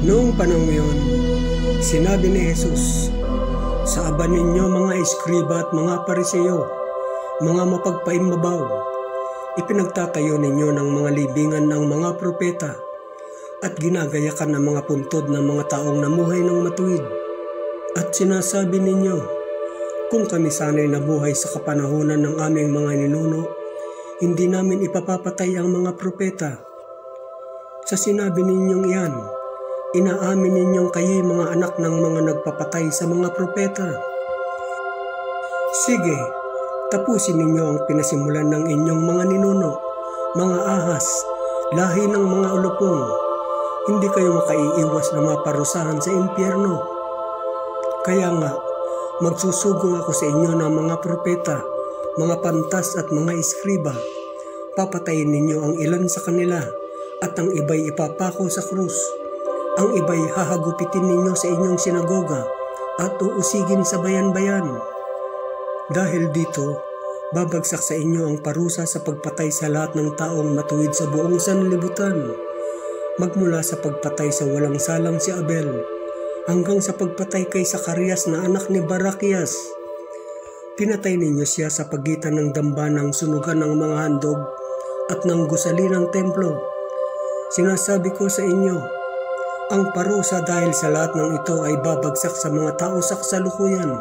Noong panahon yun, sinabi ni Jesus, "Sa aba ninyo mga eskriba at mga pariseyo, mga mapagpaimbabaw, ipinagtatayo ninyo ng mga libingan ng mga propeta at ginagayakan ng mga puntod ng mga taong namuhay ng matuwid. At sinasabi ninyo, kung kami sana'y nabuhay sa kapanahunan ng aming mga ninuno, hindi namin ipapapatay ang mga propeta. Sa sinabi ninyong iyan, inaamin ninyong kayo'y mga anak ng mga nagpapatay sa mga propeta. Sige, tapusin ninyo ang pinasimulan ng inyong mga ninuno, mga ahas, lahi ng mga ulupong. Hindi kayo makaiiwas na maparusahan sa impyerno. Kaya nga, magsusugong ako sa inyo ng mga propeta, mga pantas at mga eskriba. Papatayin ninyo ang ilan sa kanila at ang iba'y ipapako sa krus. Ang iba'y hahagupitin ninyo sa inyong sinagoga at uusigin sa bayan-bayan. Dahil dito, babagsak sa inyo ang parusa sa pagpatay sa lahat ng taong matuwid sa buong sanlibutan. Magmula sa pagpatay sa walang salang si Abel, hanggang sa pagpatay kay Zacarias na anak ni Barakias. Pinatay ninyo siya sa pagitan ng damba ng sunugan ng mga handog at ng gusali ng templo. Sinasabi ko sa inyo, ang parusa dahil sa lahat ng ito ay babagsak sa mga tao sa kasalukuyan.